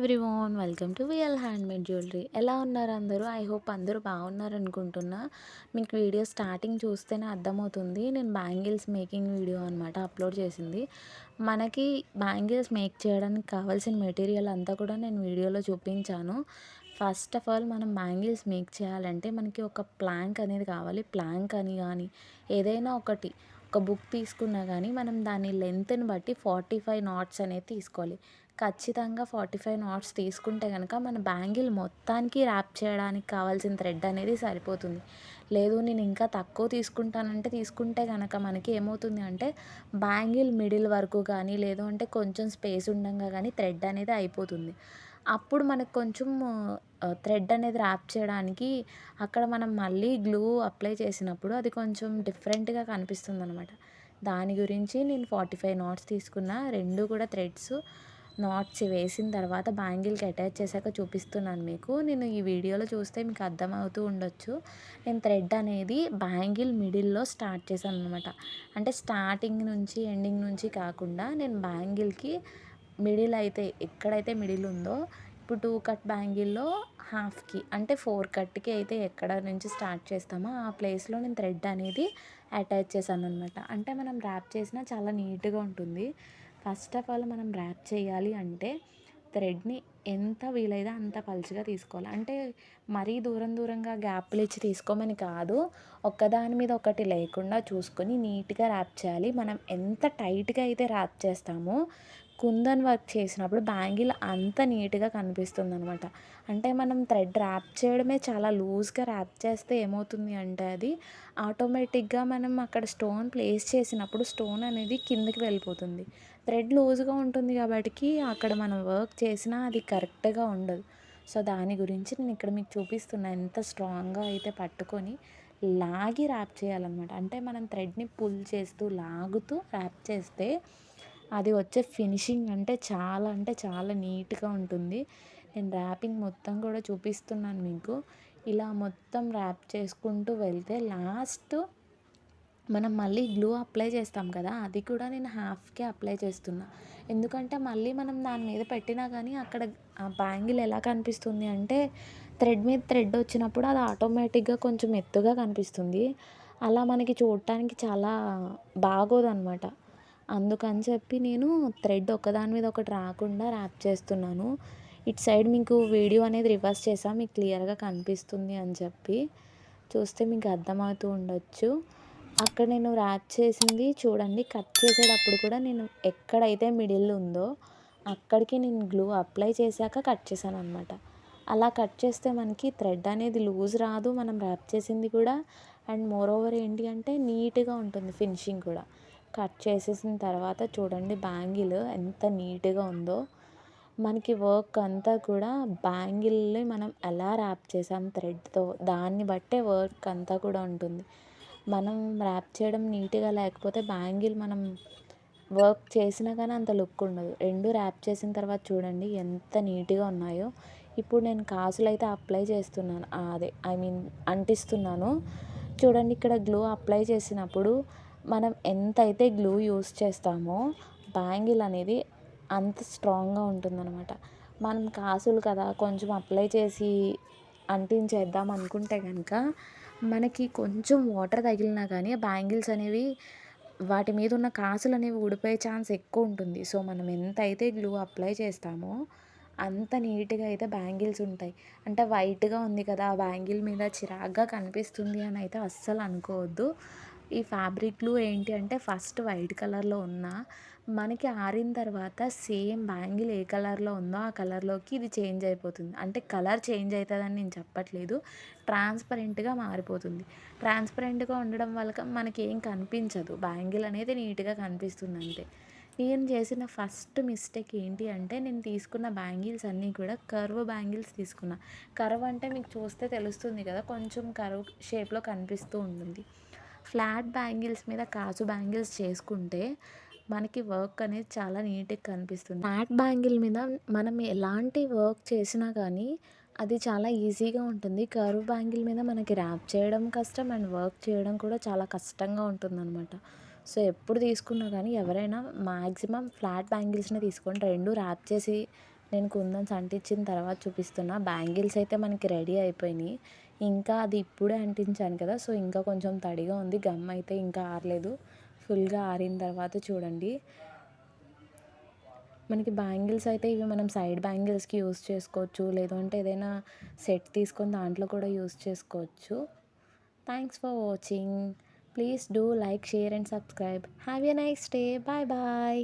Everyone, welcome to VL handmade jewellery. ఎలా ఉన్నారు అందరూ? ఐ హోప్ అందరూ బాగున్నారు అనుకుంటున్నా. మీకు వీడియో స్టార్టింగ్ చూస్తేనే అర్థమవుతుంది, నేను బ్యాంగిల్స్ మేకింగ్ వీడియో అనమాట అప్లోడ్ చేసింది. మనకి బ్యాంగిల్స్ మేక్ చేయడానికి కావాల్సిన మెటీరియల్ అంతా కూడా నేను వీడియోలో చూపించాను. ఫస్ట్ ఆఫ్ ఆల్ మనం బ్యాంగిల్స్ మేక్ చేయాలంటే మనకి ఒక ప్లాంక్ అనేది కావాలి. ప్లాంక్ అని కానీ ఏదైనా ఒక బుక్ తీసుకున్నా కానీ మనం దాని లెంత్ని బట్టి 45 నాట్స్ అనేది తీసుకోవాలి. ఖచ్చితంగా 45 నాట్స్ తీసుకుంటే కనుక మన బ్యాంగిల్ మొత్తానికి ర్యాప్ చేయడానికి కావాల్సిన థ్రెడ్ అనేది సరిపోతుంది. లేదు నేను ఇంకా తక్కువ తీసుకుంటానంటే తీసుకుంటే కనుక మనకి ఏమవుతుంది అంటే బ్యాంగిల్ మిడిల్ వరకు కానీ లేదు అంటే కొంచెం స్పేస్ ఉండగా కానీ థ్రెడ్ అనేది అయిపోతుంది. అప్పుడు మనకు కొంచెం థ్రెడ్ అనేది ర్యాప్ చేయడానికి అక్కడ మనం మళ్ళీ గ్లూ అప్లై చేసినప్పుడు అది కొంచెం డిఫరెంట్గా కనిపిస్తుందనమాట. దాని గురించి నేను 45 నాట్స్ తీసుకున్న. రెండు కూడా థ్రెడ్స్ నాట్స్ వేసిన తర్వాత బ్యాంగిల్కి అటాచ్ చేశాక చూపిస్తున్నాను మీకు. నేను ఈ వీడియోలో చూస్తే మీకు అర్థమవుతూ ఉండొచ్చు. నేను థ్రెడ్ అనేది బ్యాంగిల్ మిడిల్లో స్టార్ట్ చేశాను అనమాట. అంటే స్టార్టింగ్ నుంచి ఎండింగ్ నుంచి కాకుండా నేను బ్యాంగిల్కి మిడిల్ అయితే ఎక్కడైతే మిడిల్ ఉందో, ఇప్పుడు 2 కట్ బ్యాంగిల్లో హాఫ్కి అంటే 4 కట్కి అయితే ఎక్కడ నుంచి స్టార్ట్ చేస్తామో ఆ ప్లేస్లో నేను థ్రెడ్ అనేది అటాచ్ చేశాను అనమాట. అంటే మనం ర్యాప్ చేసినా చాలా నీట్గా ఉంటుంది. ఫస్ట్ ఆఫ్ ఆల్ మనం ర్యాప్ చేయాలి అంటే థ్రెడ్ని ఎంత వీలైతే అంత పలుచగా తీసుకోవాలి. అంటే మరీ దూరంగా గ్యాప్లు ఇచ్చి తీసుకోమని కాదు, ఒక్కదాని మీద ఒకటి లేకుండా చూసుకొని నీట్గా ర్యాప్ చేయాలి. మనం ఎంత టైట్గా అయితే ర్యాప్ చేస్తామో కుందన్ వర్క్ చేసినప్పుడు బ్యాంగిల్ అంత నీట్గా కనిపిస్తుంది అనమాట. అంటే మనం థ్రెడ్ ర్యాప్ చేయడమే చాలా లూజ్గా ర్యాప్ చేస్తే ఏమవుతుంది అంటే అది ఆటోమేటిక్గా మనం అక్కడ స్టోన్ ప్లేస్ చేసినప్పుడు స్టోన్ అనేది కిందకి వెళ్ళిపోతుంది. థ్రెడ్ లూజ్గా ఉంటుంది కాబట్టి అక్కడ మనం వర్క్ చేసినా అది కరెక్ట్గా ఉండదు. సో దాని గురించి నేను ఇక్కడ మీకు చూపిస్తున్నా. ఎంత స్ట్రాంగ్గా అయితే పట్టుకొని లాగి ర్యాప్ చేయాలన్నమాట. అంటే మనం థ్రెడ్ని పుల్ చేస్తూ లాగుతూ ర్యాప్ చేస్తే అది వచ్చే ఫినిషింగ్ అంటే చాలా నీట్గా ఉంటుంది. నేను ర్యాపింగ్ మొత్తం కూడా చూపిస్తున్నాను మీకు. ఇలా మొత్తం ర్యాప్ చేసుకుంటూ వెళ్తే లాస్ట్ మనం మళ్ళీ గ్లూ అప్లై చేస్తాం కదా, అది కూడా నేను హాఫ్కే అప్లై చేస్తున్నా. ఎందుకంటే మళ్ళీ మనం దాని మీద పెట్టినా కానీ అక్కడ ఆ బ్యాంగిల్ ఎలా కనిపిస్తుంది అంటే థ్రెడ్ మీద థ్రెడ్ వచ్చినప్పుడు అది ఆటోమేటిక్గా కొంచెం ఎత్తుగా కనిపిస్తుంది. అలా మనకి చూడటానికి చాలా బాగోదన్నమాట. అందుకని చెప్పి నేను థ్రెడ్ ఒకదాని మీద ఒకటి రాకుండా ర్యాప్ చేస్తున్నాను. ఇటు సైడ్ మీకు వీడియో అనేది రివర్స్ చేసా, మీకు క్లియర్గా కనిపిస్తుంది అని చెప్పి. చూస్తే మీకు అర్థమవుతూ ఉండొచ్చు. అక్కడ నేను ర్యాప్ చేసింది చూడండి. కట్ చేసేటప్పుడు కూడా నేను ఎక్కడైతే మిడిల్ ఉందో అక్కడికి నేను గ్లూ అప్లై చేశాక కట్ చేశాను అనమాట. అలా కట్ చేస్తే మనకి థ్రెడ్ అనేది లూజ్ రాదు, మనం ర్యాప్ చేసింది కూడా. అండ్ మోర్ ఓవర్ ఏంటి అంటే నీట్గా ఉంటుంది ఫినిషింగ్ కూడా. కట్ చేసేసిన తర్వాత చూడండి బ్యాంగిల్ ఎంత నీట్గా ఉందో. మనకి వర్క్ అంతా కూడా బ్యాంగిల్ని మనం ఎలా ర్యాప్ చేసాం థ్రెడ్తో దాన్ని బట్టే వర్క్ అంతా కూడా ఉంటుంది. మనం ర్యాప్ చేయడం నీట్గా లేకపోతే బ్యాంగిల్ మనం వర్క్ చేసినా కానీ అంత లుక్ ఉండదు. రెండు ర్యాప్ చేసిన తర్వాత చూడండి ఎంత నీట్గా ఉన్నాయో. ఇప్పుడు నేను కాసులు అయితే అప్లై చేస్తున్నాను, అంటిస్తున్నాను. చూడండి ఇక్కడ గ్లూ అప్లై చేసినప్పుడు మనం ఎంతైతే గ్లూ యూస్ చేస్తామో బ్యాంగిల్ అనేది అంత స్ట్రాంగ్గా ఉంటుందన్నమాట. మనం కాసులు కదా కొంచెం అప్లై చేసి అంటించేద్దాం అనుకుంటే కనుక మనకి కొంచెం వాటర్ తగిలినా కానీ బ్యాంగిల్స్ అనేవి వాటి మీద ఉన్న కాసులు అనేవి ఊడిపోయే ఛాన్స్ ఎక్కువ ఉంటుంది. సో మనం ఎంతైతే గ్లూ అప్లై చేస్తామో అంత నీట్గా అయితే బ్యాంగిల్స్ ఉంటాయి. అంటే వైట్గా ఉంది కదా ఆ బ్యాంగిల్ మీద చిరాగ్గా కనిపిస్తుంది అని అయితే అస్సలు అనుకోవద్దు. ఈ ఫ్యాబ్రిక్ గ్లూ ఏంటి అంటే ఫస్ట్ వైట్ కలర్లో ఉన్న మనకి ఆరిన తర్వాత సేమ్ బ్యాంగిల్ ఏ కలర్లో ఉందో ఆ కలర్లోకి ఇది చేంజ్ అయిపోతుంది. అంటే కలర్ చేంజ్ అవుతుందని నేను చెప్పట్లేదు, ట్రాన్స్పరెంట్గా మారిపోతుంది. ట్రాన్స్పరెంట్గా ఉండడం వల్ల మనకి ఏం కనిపించదు, బ్యాంగిల్ అనేది నీట్గా కనిపిస్తుంది అంతే. నేను చేసిన ఫస్ట్ మిస్టేక్ ఏంటి అంటే నేను తీసుకున్న బ్యాంగిల్స్ అన్నీ కూడా కర్వ్ బ్యాంగిల్స్ తీసుకున్నా. కర్వ్ అంటే మీకు చూస్తే తెలుస్తుంది కదా, కొంచెం కర్వ్ షేప్లో కనిపిస్తూ ఉంటుంది. ఫ్లాట్ బ్యాంగిల్స్ మీద కాసు బ్యాంగిల్స్ చేసుకుంటే మనకి వర్క్ అనేది చాలా నీట్గా కనిపిస్తుంది. ఫ్లాట్ బ్యాంగిల్ మీద మనం ఎలాంటి వర్క్ చేసినా కానీ అది చాలా ఈజీగా ఉంటుంది. కర్వ్ బ్యాంగిల్ మీద మనకి ర్యాప్ చేయడం కష్టం అండ్ వర్క్ చేయడం కూడా చాలా కష్టంగా ఉంటుందన్నమాట. సో ఎప్పుడు తీసుకున్నా కానీ ఎవరైనా మ్యాక్సిమం ఫ్లాట్ బ్యాంగిల్స్నే తీసుకోండి. రెండు ర్యాప్ చేసి నేను కుందన్స్ అంటించిన తర్వాత చూపిస్తున్నా. బ్యాంగిల్స్ అయితే మనకి రెడీ అయిపోయినాయి. ఇంకా అది ఇప్పుడే అంటించాను కదా! సో, ఇంకా కొంచెం తడిగా ఉంది. గమ్ అయితే ఇంకా ఆరలేదు. ఫుల్‌గా ఆరిన తర్వాత చూడండి. మనకి బ్యాంగిల్స్ అయితే ఇవి మనం సైడ్ బ్యాంగిల్స్‌కి యూజ్ చేసుకోవచ్చు. లేదు అంటే ఏదైనా సెట్ తీసుకొని దాంట్లో కూడా యూజ్ చేసుకోవచ్చు. Thanks for watching. Please do like, share and subscribe. Have a nice day. Bye bye.